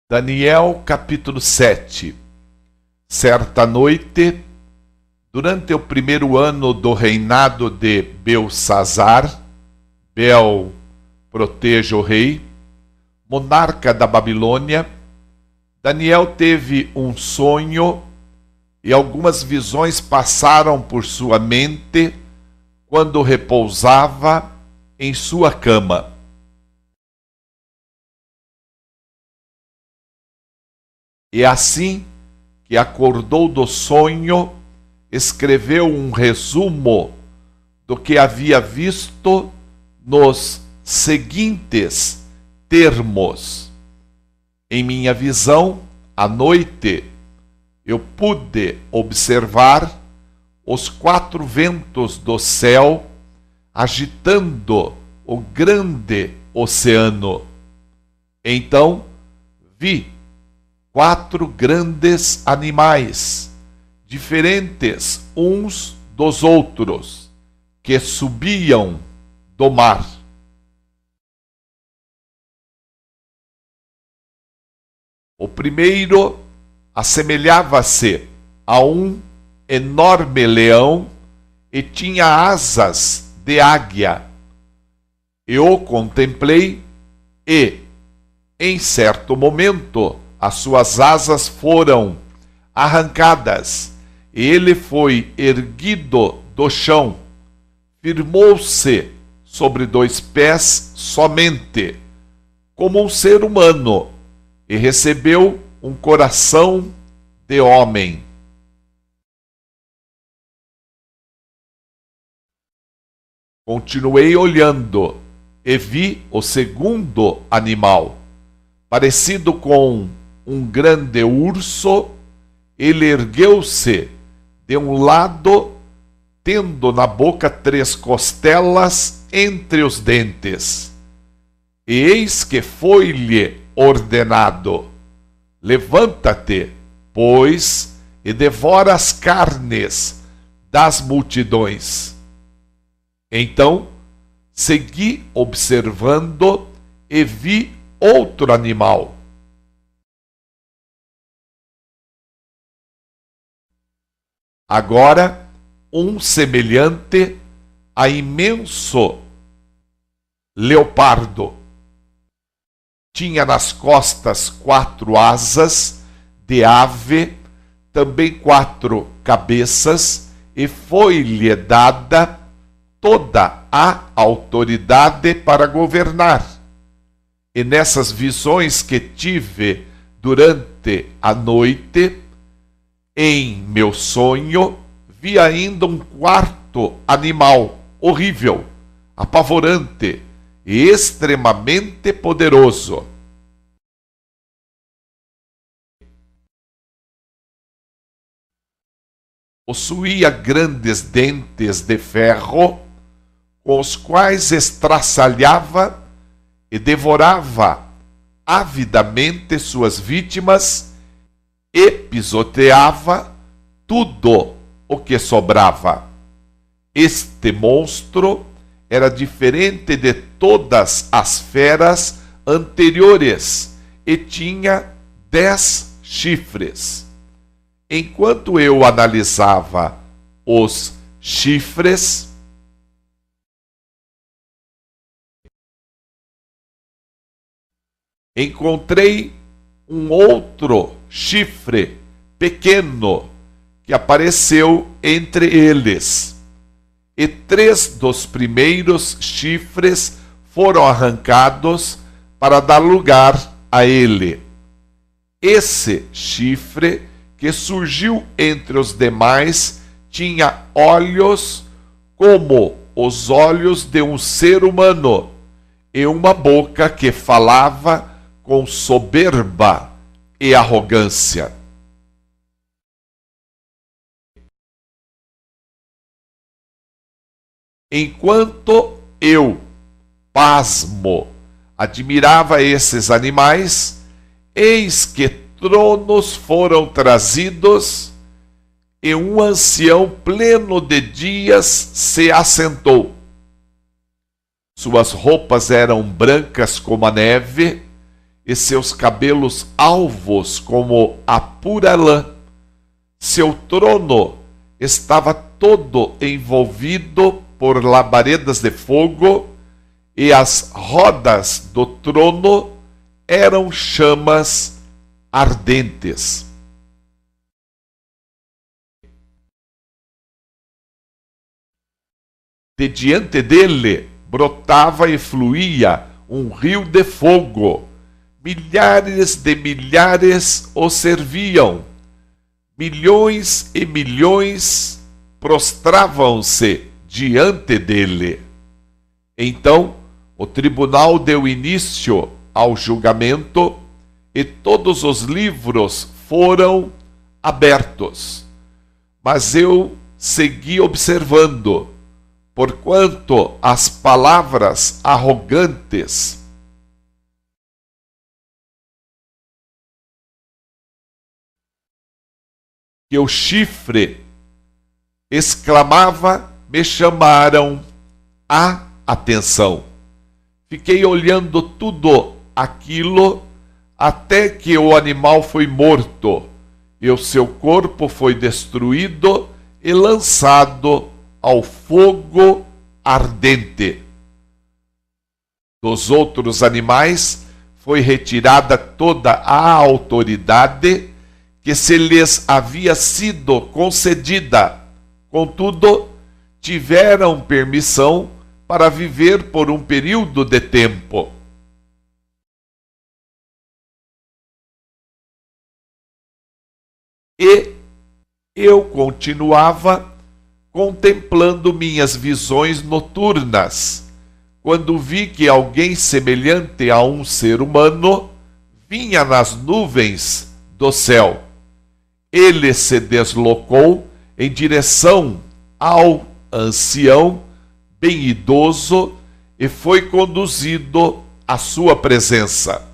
Daniel capítulo 7. Certa noite, durante o primeiro ano do reinado de Belsazzar, Bel proteja o rei, monarca da Babilônia, Daniel teve um sonho e algumas visões passaram por sua mente quando repousava em sua cama. E assim que acordou do sonho, escreveu um resumo do que havia visto nos seguintes termos: em minha visão, à noite, eu pude observar os 4 ventos do céu agitando o grande oceano. Então vi 4 grandes animais, diferentes uns dos outros, que subiam do mar. O primeiro assemelhava-se a um enorme leão e tinha asas de águia. Eu o contemplei e, em certo momento, as suas asas foram arrancadas e ele foi erguido do chão, firmou-se sobre 2 pés somente, como um ser humano, e recebeu um coração de homem. Continuei olhando e vi o segundo animal, parecido com um grande urso. Ele ergueu-se de um lado, tendo na boca 3 costelas entre os dentes. E eis que foi-lhe ordenado: levanta-te, pois, e devora as carnes das multidões. Então, segui observando e vi outro animal. Agora, um semelhante a imenso leopardo. Tinha nas costas 4 asas de ave, também 4 cabeças, e foi-lhe dada toda a autoridade para governar. E nessas visões que tive durante a noite, em meu sonho, vi ainda um 4º animal, horrível, apavorante e extremamente poderoso. Possuía grandes dentes de ferro, com os quais estraçalhava e devorava avidamente suas vítimas e pisoteava tudo o que sobrava. Este monstro era diferente de todas as feras anteriores e tinha 10 chifres. Enquanto eu analisava os chifres, encontrei um outro chifre pequeno que apareceu entre eles. E 3 dos primeiros chifres foram arrancados para dar lugar a ele. Esse chifre que surgiu entre os demais tinha olhos como os olhos de um ser humano e uma boca que falava com soberba e arrogância. Enquanto eu, pasmo, admirava esses animais, eis que tronos foram trazidos e um ancião pleno de dias se assentou. Suas roupas eram brancas como a neve, e seus cabelos alvos como a pura lã. Seu trono estava todo envolvido por labaredas de fogo, e as rodas do trono eram chamas ardentes. De diante dele brotava e fluía um rio de fogo. Milhares de milhares o serviam. Milhões e milhões prostravam-se diante dele. Então, o tribunal deu início ao julgamento e todos os livros foram abertos. Mas eu segui observando, porquanto as palavras arrogantes que o chifre exclamava me chamaram a atenção. Fiquei olhando tudo aquilo até que o animal foi morto e o seu corpo foi destruído e lançado ao fogo ardente. Dos outros animais foi retirada toda a autoridade que se lhes havia sido concedida. Contudo, tiveram permissão para viver por um período de tempo. E eu continuava contemplando minhas visões noturnas, quando vi que alguém semelhante a um ser humano vinha nas nuvens do céu. Ele se deslocou em direção ao ancião bem idoso e foi conduzido à sua presença.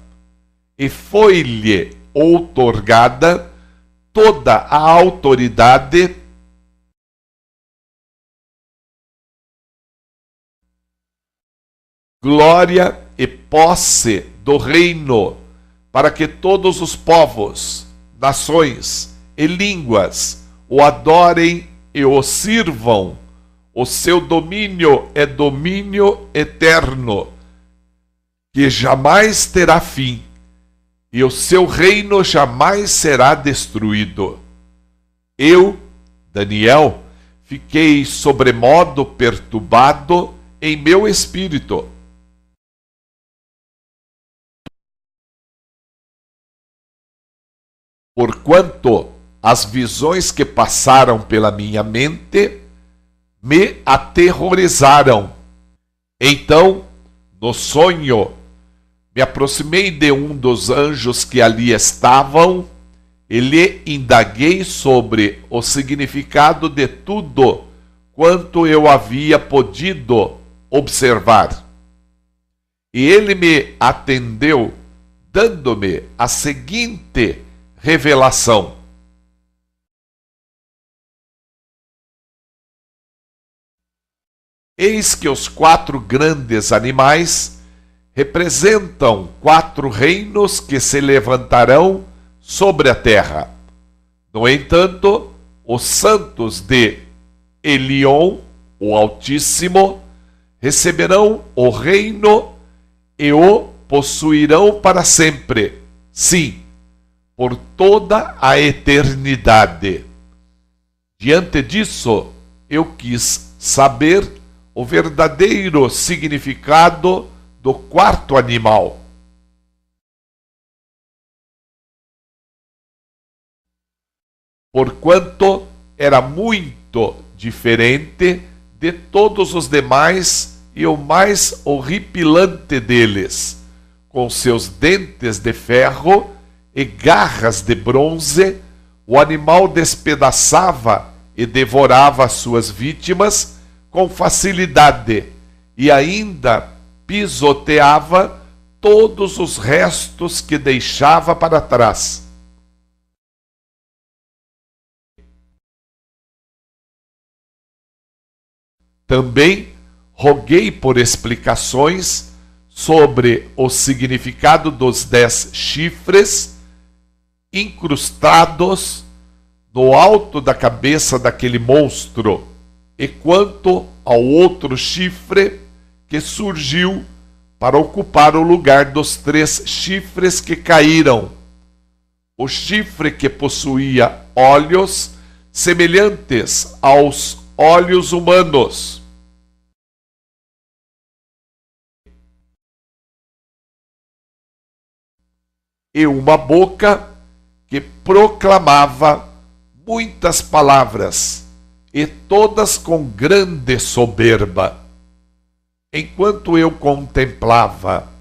E foi-lhe outorgada toda a autoridade glória e posse do reino, para que todos os povos, nações e línguas o adorem e o sirvam. O seu domínio é domínio eterno, que jamais terá fim, e o seu reino jamais será destruído. Eu, Daniel, fiquei sobremodo perturbado em meu espírito. Porquanto as visões que passaram pela minha mente me aterrorizaram. Então, no sonho, me aproximei de um dos anjos que ali estavam e lhe indaguei sobre o significado de tudo quanto eu havia podido observar. E ele me atendeu, dando-me a seguinte revelação: eis que os 4 grandes animais representam 4 reinos que se levantarão sobre a terra. No entanto, os santos de Elion, o Altíssimo, receberão o reino e o possuirão para sempre. Sim, por toda a eternidade. Diante disso, eu quis saber o verdadeiro significado do 4º animal. Porquanto era muito diferente de todos os demais e o mais horripilante deles, com seus dentes de ferro e garras de bronze, o animal despedaçava e devorava suas vítimas com facilidade e ainda pisoteava todos os restos que deixava para trás. Também roguei por explicações sobre o significado dos 10 chifres incrustados no alto da cabeça daquele monstro, e quanto ao outro chifre que surgiu para ocupar o lugar dos 3 chifres que caíram. O chifre que possuía olhos semelhantes aos olhos humanos. E uma boca que proclamava muitas palavras, e todas com grande soberba. Enquanto eu contemplava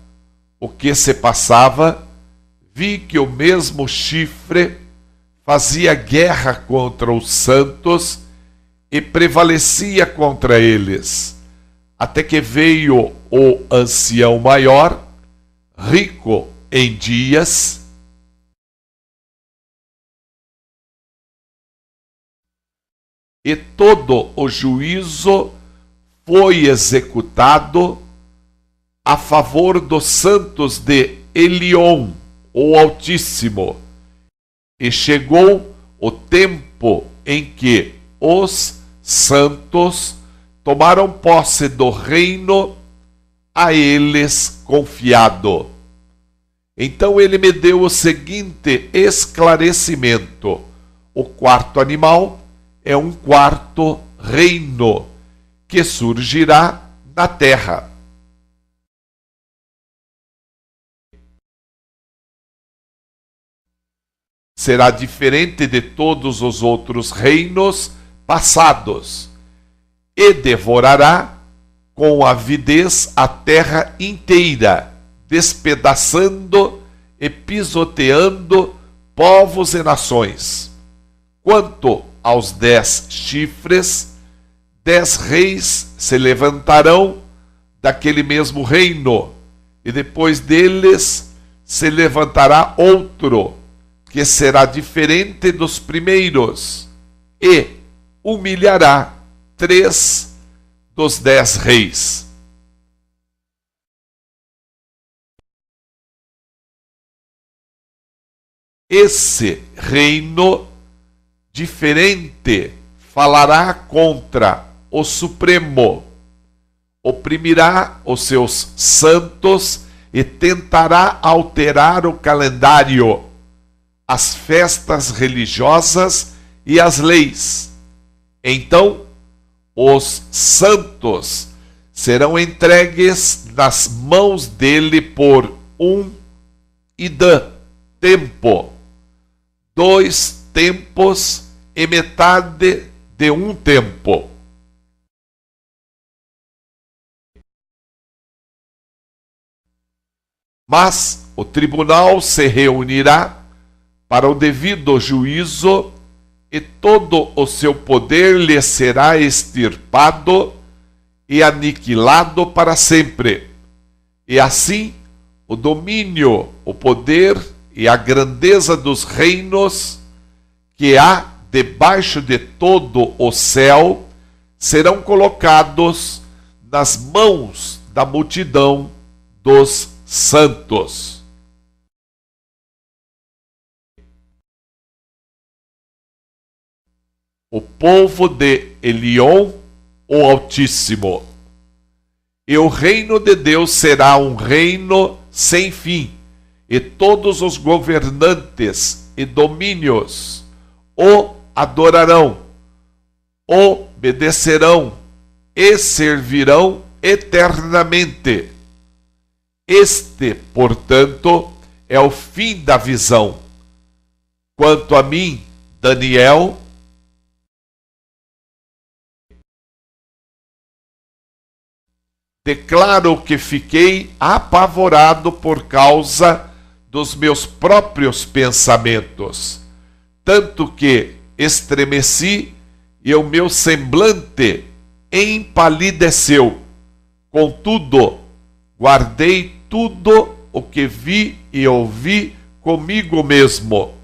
o que se passava, vi que o mesmo chifre fazia guerra contra os santos e prevalecia contra eles, até que veio o ancião maior, rico em dias, e todo o juízo foi executado a favor dos santos de Elion, o Altíssimo. E chegou o tempo em que os santos tomaram posse do reino a eles confiado. Então ele me deu o seguinte esclarecimento: o quarto animal é um quarto reino que surgirá na terra. Será diferente de todos os outros reinos passados e devorará com avidez a terra inteira, despedaçando e pisoteando povos e nações. Quanto aos 10 chifres, 10 reis se levantarão daquele mesmo reino, e depois deles se levantará outro, que será diferente dos primeiros, e humilhará 3 dos 10 reis. Esse reino diferente falará contra o Supremo, oprimirá os seus santos e tentará alterar o calendário, as festas religiosas e as leis. Então, os santos serão entregues nas mãos dele por tempo, 2 tempos e metade de um tempo. Mas o tribunal se reunirá para o devido juízo, e todo o seu poder lhe será extirpado e aniquilado para sempre. E assim, o domínio, o poder e a grandeza dos reinos que há debaixo de todo o céu serão colocados nas mãos da multidão dos santos. O povo de Elion, o Altíssimo. E o reino de Deus será um reino sem fim, e todos os governantes e domínios o adorarão, obedecerão e servirão eternamente. Este, portanto, é o fim da visão. Quanto a mim, Daniel, declaro que fiquei apavorado por causa dos meus próprios pensamentos, tanto que estremeci e o meu semblante empalideceu. Contudo, guardei tudo o que vi e ouvi comigo mesmo,